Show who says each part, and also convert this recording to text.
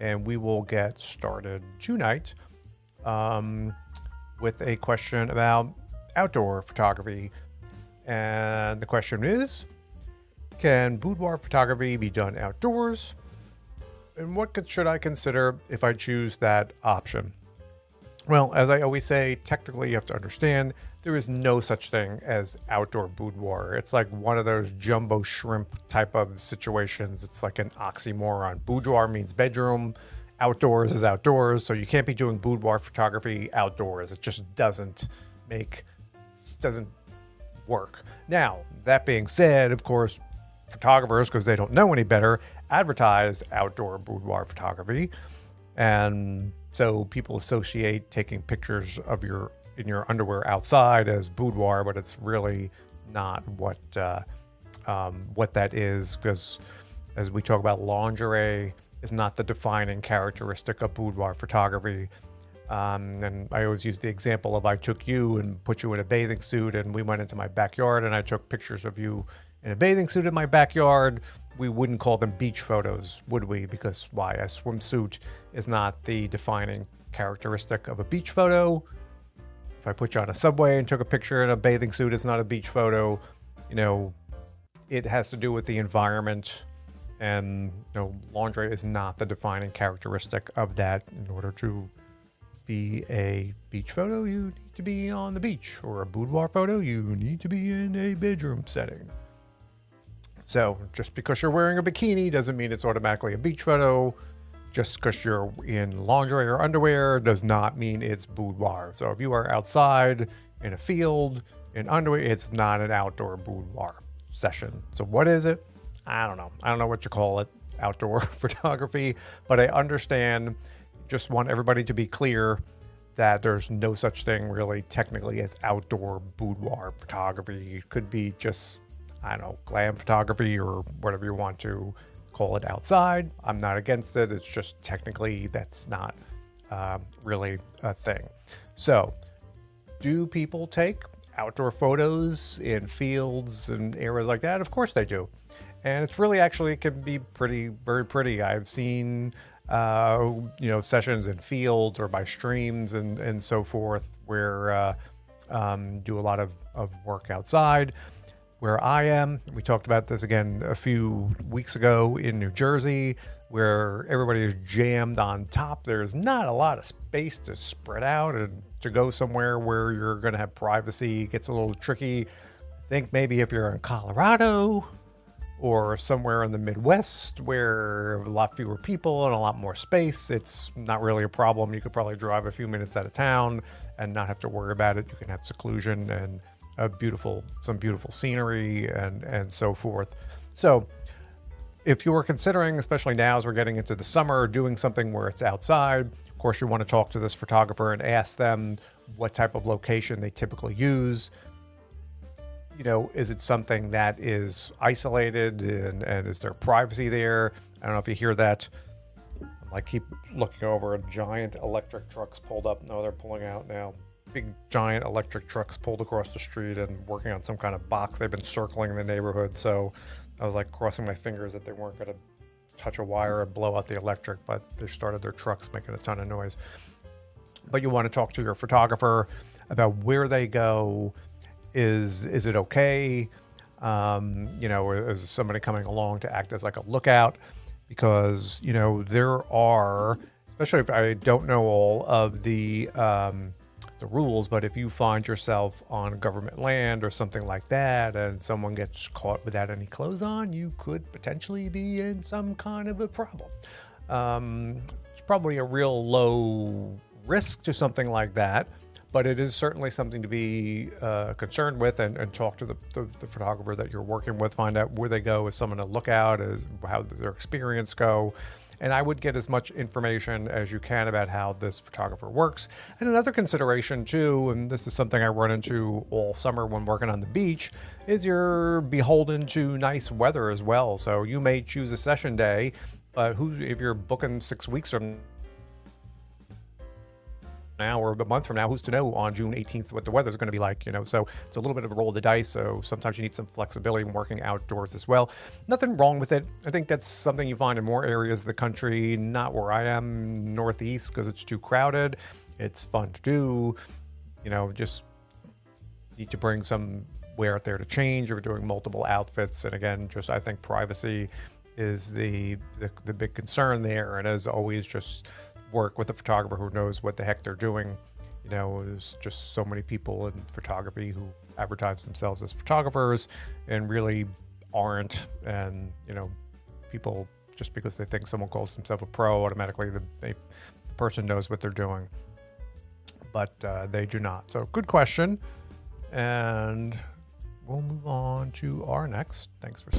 Speaker 1: and we will get started tonight with a question about outdoor photography. And the question is, can boudoir photography be done outdoors? And what should I consider if I choose that option? Well, as I always say, technically you have to understand there is no such thing as outdoor boudoir. It's like one of those jumbo shrimp type of situations. It's like an oxymoron. Boudoir means bedroom, outdoors is outdoors, so you can't be doing boudoir photography outdoors. It just doesn't work. Now, that being said, of course, photographers, because they don't know any better, advertise outdoor boudoir photography, and so people associate taking pictures of in your underwear outside as boudoir, but it's really not what that is, because as we talk about, lingerie is not the defining characteristic of boudoir photography. And I always use the example of I took you and put you in a bathing suit and we went into my backyard and I took pictures of you in a bathing suit in my backyard. We wouldn't call them beach photos, would we? Because why? A swimsuit is not the defining characteristic of a beach photo. If I put you on a subway and took a picture in a bathing suit, it's not a beach photo. You know, it has to do with the environment, and lingerie is not the defining characteristic of that. In order to be a beach photo, you need to be on the beach, or a boudoir photo, you need to be in a bedroom setting. So just because you're wearing a bikini doesn't mean it's automatically a beach photo. Just because you're in lingerie or underwear does not mean it's boudoir. So if you are outside in a field in underwear, it's not an outdoor boudoir session. So what is it? I don't know. I don't know what you call it, outdoor photography, but I understand. Just want everybody to be clear that there's no such thing really technically as outdoor boudoir photography. It could be just, I don't know, glam photography or whatever you want to call it outside. I'm not against it. It's just technically that's not really a thing. So do people take outdoor photos in fields and areas like that? Of course they do. And it's really actually, it can be very pretty. I've seen sessions in fields or by streams and so forth where do a lot of work outside. Where I am, we talked about this again a few weeks ago in New Jersey, where everybody is jammed on top. There's not a lot of space to spread out and to go somewhere where you're going to have privacy. It gets a little tricky. I think maybe if you're in Colorado or somewhere in the Midwest where a lot fewer people and a lot more space, it's not really a problem. You could probably drive a few minutes out of town and not have to worry about it. You can have seclusion and some beautiful scenery and so forth. So if you're considering, especially now as we're getting into the summer, doing something where it's outside, of course you want to talk to this photographer and ask them what type of location they typically use. Is it something that is isolated and is there privacy there? I don't know if you hear that. I keep looking over, giant electric trucks pulled up. No, they're pulling out now. Big giant electric trucks pulled across the street and working on some kind of box. They've been circling the neighborhood, so I was like crossing my fingers that they weren't going to touch a wire and blow out the electric, but they started their trucks making a ton of noise. But you want to talk to your photographer about where they go. Is it okay? Is somebody coming along to act as like a lookout? Because there are, especially if I don't know all of the rules, but if you find yourself on government land or something like that and someone gets caught without any clothes on, you could potentially be in some kind of a problem. It's probably a real low risk to something like that, but it is certainly something to be concerned with and talk to the photographer that you're working with, find out where they go, is someone to look out, is how their experience go. And I would get as much information as you can about how this photographer works. And another consideration too, and this is something I run into all summer when working on the beach, is you're beholden to nice weather as well. So you may choose a session day, but if you're booking 6 weeks from now or a month from now, who's to know on June 18th what the weather's going to be like, you know? So it's a little bit of a roll of the dice. So sometimes you need some flexibility when working outdoors as well. Nothing wrong with it. I think that's something you find in more areas of the country, not where I am, Northeast, because it's too crowded. It's fun to do, you know, just need to bring some wear out there to change if you're doing multiple outfits. And again, just I think privacy is the big concern there. And as always, just work with a photographer who knows what the heck they're doing. You know, there's just so many people in photography who advertise themselves as photographers and really aren't. And, you know, people, just because they think someone calls themselves a pro, automatically the person knows what they're doing. But they do not. So good question. And we'll move on to our next. Thanks for